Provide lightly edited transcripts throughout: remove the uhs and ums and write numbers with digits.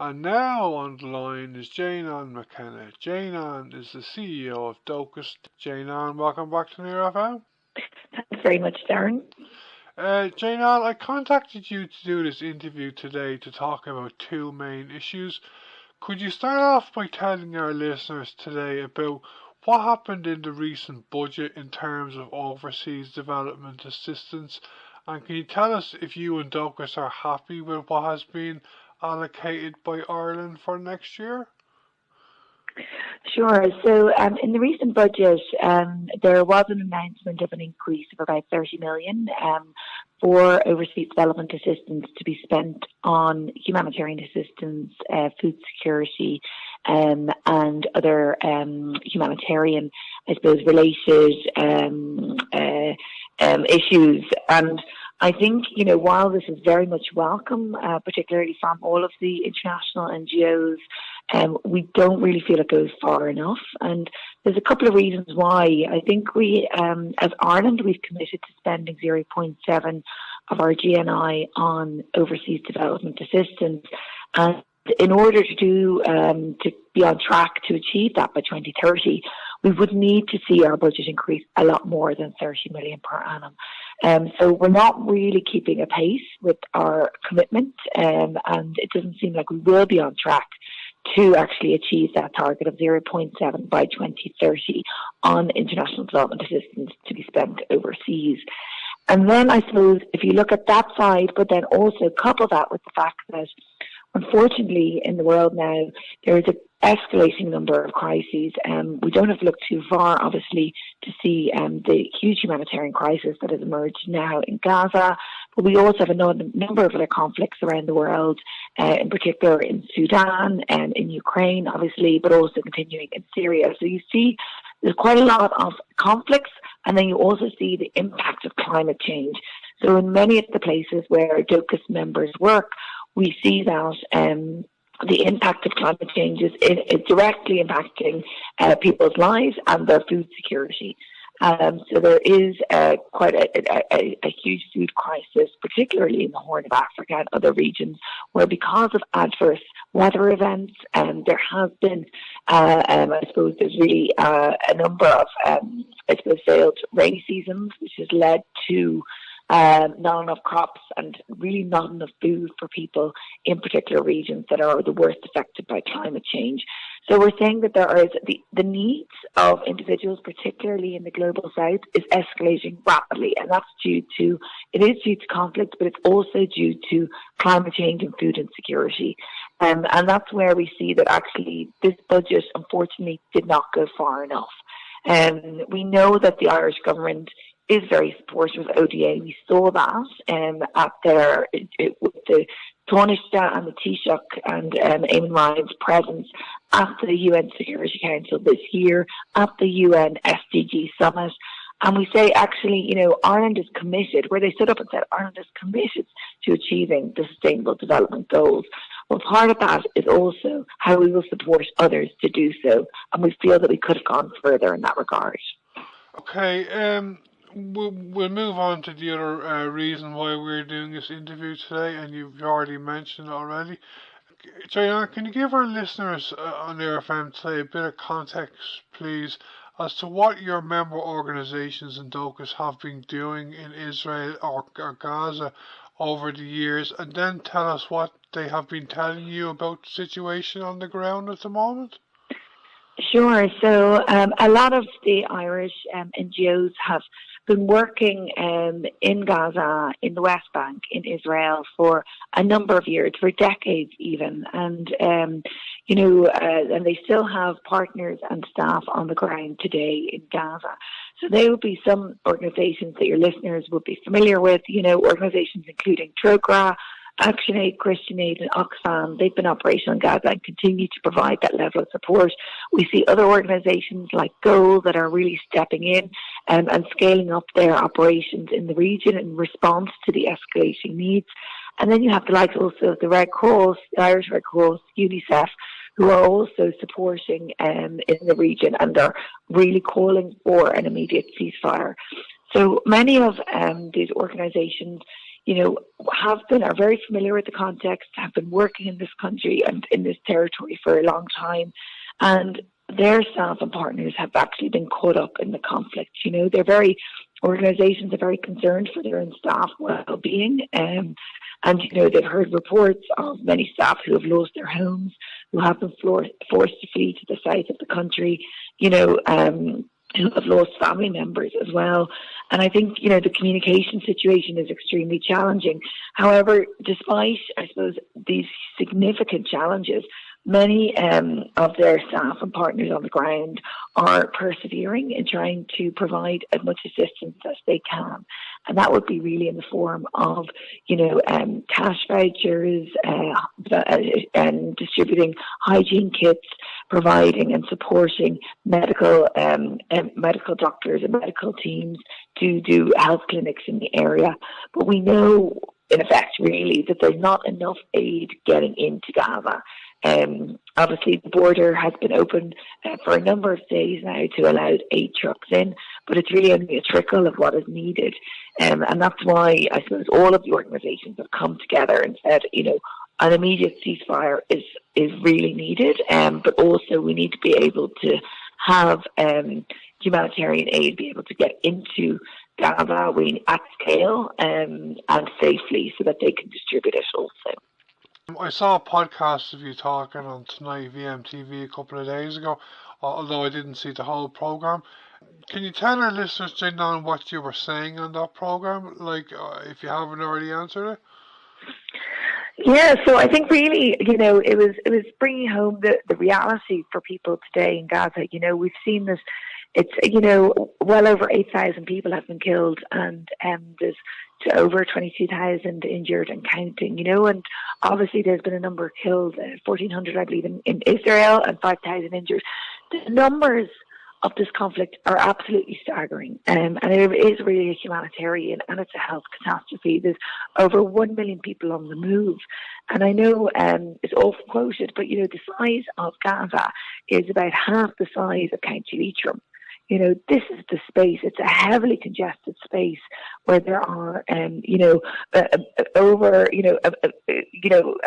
And now on the line is McKenna. Jane is the CEO of Dóchas. Jane, welcome back to Near FM. Thanks very much, Darren. Jane, I contacted you to do this interview today to talk about two main issues. Could you start off by telling our listeners today about what happened in the recent budget in terms of overseas development assistance? And can you tell us if you and Dóchas are happy with what has been allocated by Ireland for next year? Sure. So in the recent budget, there was an announcement of an increase of about 30 million for overseas development assistance to be spent on humanitarian assistance, food security, and other humanitarian, I suppose, related issues. And I think, while this is very much welcome, particularly from all of the international NGOs, we don't really feel it goes far enough. And there's a couple of reasons why. I think we, as Ireland, we've committed to spending 0.7 of our GNI on overseas development assistance. And in order to be on track to achieve that by 2030, we would need to see our budget increase a lot more than 30 million per annum. So we're not really keeping a pace with our commitment, and it doesn't seem like we will be on track to actually achieve that target of 0.7 by 2030 on international development assistance to be spent overseas. And then I suppose if you look at that side, but then also couple that with the fact that unfortunately in the world now there is an escalating number of crises. We don't have to look too far, obviously, to see the huge humanitarian crisis that has emerged now in Gaza. But we also have a number of other conflicts around the world, in particular in Sudan and in Ukraine, obviously, but also continuing in Syria. So you see there's quite a lot of conflicts, and then you also see the impact of climate change. So in many of the places where Dóchas members work, we see that the impact of climate change is directly impacting people's lives and their food security. So there is quite a huge food crisis, particularly in the Horn of Africa and other regions, where because of adverse weather events, there has been, I suppose, there's really a number of, failed rainy seasons, which has led to not enough crops and really not enough food for people in particular regions that are the worst affected by climate change. So we're saying that there is the needs of individuals, particularly in the global south, is escalating rapidly, and that's due to conflict, but it's also due to climate change and food insecurity. And that's where we see that actually this budget, unfortunately, did not go far enough. We know that the Irish government is very supportive of ODA. We saw that at with the Taoiseach and the Taoiseach and Eamon Ryan's presence at the UN Security Council this year, at the UN SDG Summit. And we say, actually, Ireland is committed, where they stood up and said Ireland is committed to achieving the Sustainable Development Goals. Well, part of that is also how we will support others to do so. And we feel that we could have gone further in that regard. Okay, we'll move on to the other reason why we're doing this interview today, and you've already mentioned it already. Jane, can you give our listeners on the RFM today a bit of context, please, as to what your member organisations and Dóchas have been doing in Israel or Gaza over the years, and then tell us what they have been telling you about the situation on the ground at the moment? Sure. So a lot of the Irish NGOs have been working in Gaza, in the West Bank, in Israel for a number of years, for decades even. And, and they still have partners and staff on the ground today in Gaza. So there would be some organisations that your listeners would be familiar with, organisations including Trogra, ActionAid, Christian Aid and Oxfam. They've been operational in Gaza and continue to provide that level of support. We see other organisations like Goal that are really stepping in and scaling up their operations in the region in response to the escalating needs. And then you have the likes also of the Red Cross, the Irish Red Cross, UNICEF, who are also supporting in the region and are really calling for an immediate ceasefire. So many of these organisations, are very familiar with the context, have been working in this country and in this territory for a long time, and their staff and partners have actually been caught up in the conflict. Organisations are very concerned for their own staff well-being, and they've heard reports of many staff who have lost their homes, who have been forced to flee to the south of the country, who have lost family members as well. And I think, the communication situation is extremely challenging. However, despite, I suppose, these significant challenges, many of their staff and partners on the ground are persevering in trying to provide as much assistance as they can. And that would be really in the form of, cash vouchers, and distributing hygiene kits, providing and supporting medical doctors and medical teams to do health clinics in the area. But we know, in effect, really, that there's not enough aid getting into Gaza. Obviously, the border has been open for a number of days now to allow aid trucks in, but it's really only a trickle of what is needed. And that's why I suppose all of the organisations have come together and said, an immediate ceasefire is really needed, but also we need to be able to have humanitarian aid be able to get into Gaza at scale and safely so that they can distribute it also. I saw a podcast of you talking on Tonight VMTV a couple of days ago, although I didn't see the whole programme. Can you tell our listeners, Jane, on what you were saying on that programme, if you haven't already answered it? Yeah, so I think really, it was bringing home the reality for people today in Gaza. We've seen this. It's, well over 8,000 people have been killed, and there's over 22,000 injured and counting, and obviously there's been a number killed, 1,400 I believe in Israel, and 5,000 injured. The numbers of this conflict are absolutely staggering, and it is really a humanitarian and it's a health catastrophe. There's over 1 million people on the move, and I know it's often quoted, but the size of Gaza is about half the size of County Leitrim. This is the space. It's a heavily congested space where there are, over, 1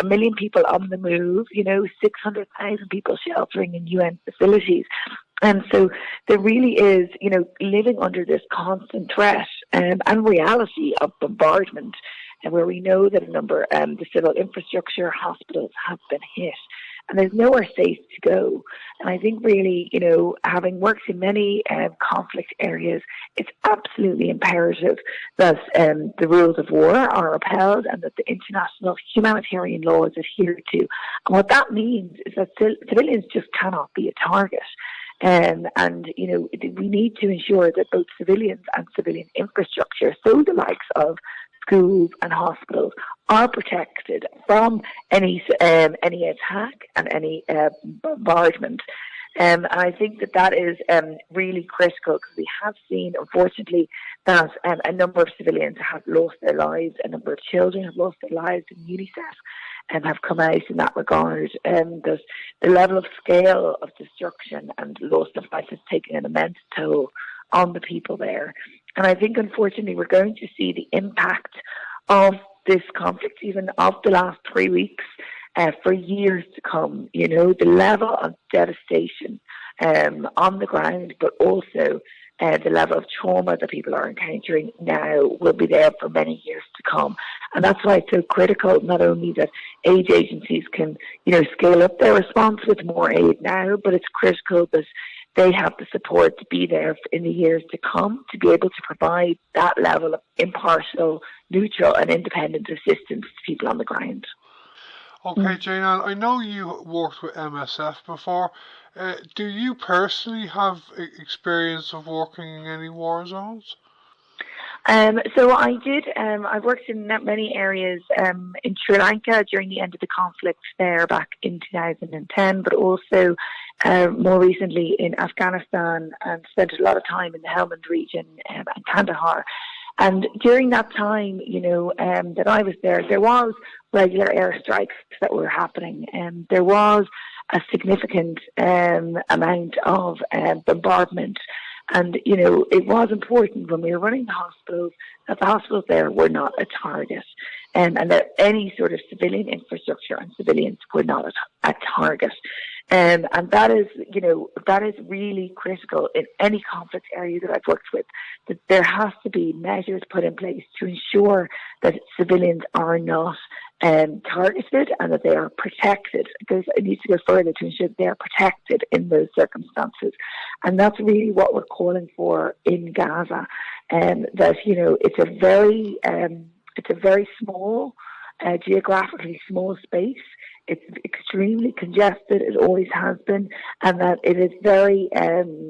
million people on the move, 600,000 people sheltering in UN facilities. And so there really is, living under this constant threat and reality of bombardment, and where we know that a number of the civil infrastructure, hospitals have been hit. And there's nowhere safe to go. And I think really, having worked in many conflict areas, it's absolutely imperative that the rules of war are upheld and that the international humanitarian law is adhered to. And what that means is that civilians just cannot be a target. And we need to ensure that both civilians and civilian infrastructure, so the likes of schools and hospitals, are protected from any attack and any bombardment. And I think that is really critical, because we have seen, unfortunately, that a number of civilians have lost their lives, a number of children have lost their lives, and UNICEF have come out in that regard. The level of scale of destruction and loss of life has taken an immense toll on the people there. And I think, unfortunately, we're going to see the impact of this conflict, even of the last 3 weeks, for years to come. The level of devastation on the ground, but also the level of trauma that people are encountering now will be there for many years to come. And that's why it's so critical, not only that aid agencies can, scale up their response with more aid now, but it's critical that they have the support to be there in the years to come to be able to provide that level of impartial, neutral and independent assistance to people on the ground. Okay, Jane, I know you worked with MSF before. Do you personally have experience of working in any war zones? So I did. I've worked in many areas in Sri Lanka during the end of the conflict there back in 2010, but also more recently in Afghanistan, and spent a lot of time in the Helmand region and Kandahar. And during that time, that I was there was regular airstrikes that were happening, and there was a significant amount of bombardment. And, you know, it was important when we were running the hospitals that the hospitals there were not a target, and that any sort of civilian infrastructure and civilians were not a target. And that is, you know, that is really critical in any conflict area that I've worked with, that there has to be measures put in place to ensure that civilians are not targeted and that they are protected. It needs to go further to ensure that they are protected in those circumstances. And that's really what we're calling for in Gaza. That, you know, it's a very small, geographically small space. It's extremely congested. It always has been, and that it is very,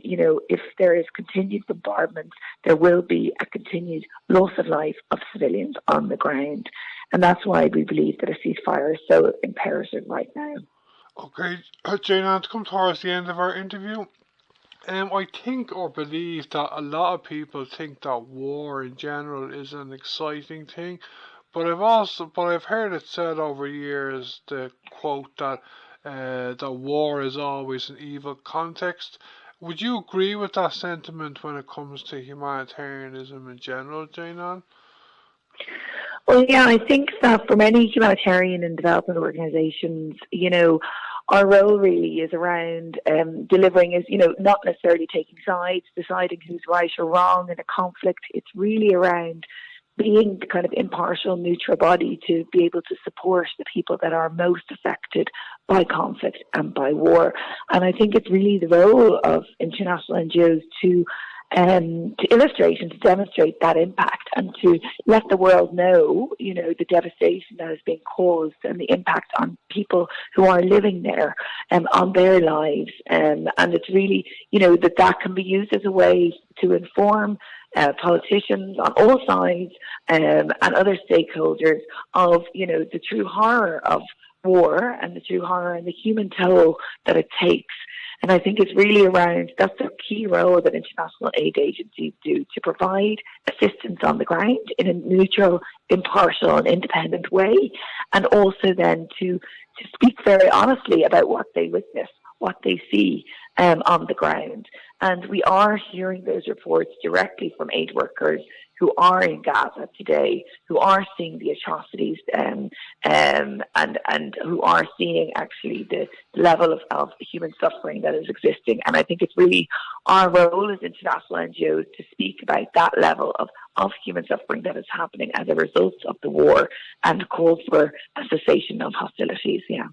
you know, if there is continued bombardment, there will be a continued loss of life of civilians on the ground, and that's why we believe that a ceasefire is so imperative right now. Okay, Jane, to come towards the end of our interview, I think or believe that a lot of people think that war in general is an exciting thing. But I've heard it said over years, the quote that war is always an evil context. Would you agree with that sentiment when it comes to humanitarianism in general, Jane? Well, yeah, I think that for many humanitarian and development organisations, you know, our role really is around delivering, is, you know, not necessarily taking sides, deciding who's right or wrong in a conflict. It's really around being the kind of impartial, neutral body to be able to support the people that are most affected by conflict and by war. And I think it's really the role of international NGOs to illustrate and to demonstrate that impact and to let the world know, you know, the devastation that has been caused and the impact on people who are living there on their lives. And it's really, you know, that can be used as a way to inform politicians on all sides and other stakeholders of, you know, the true horror of war and the true horror and the human toll that it takes. And I think it's really around, that's the key role that international aid agencies do, to provide assistance on the ground in a neutral, impartial and independent way, and also then to speak very honestly about what they witness, what they see on the ground. And we are hearing those reports directly from aid workers who are in Gaza today, who are seeing the atrocities and who are seeing actually the level of human suffering that is existing. And I think it's really our role as international NGOs to speak about that level of human suffering that is happening as a result of the war and call for a cessation of hostilities. Yeah.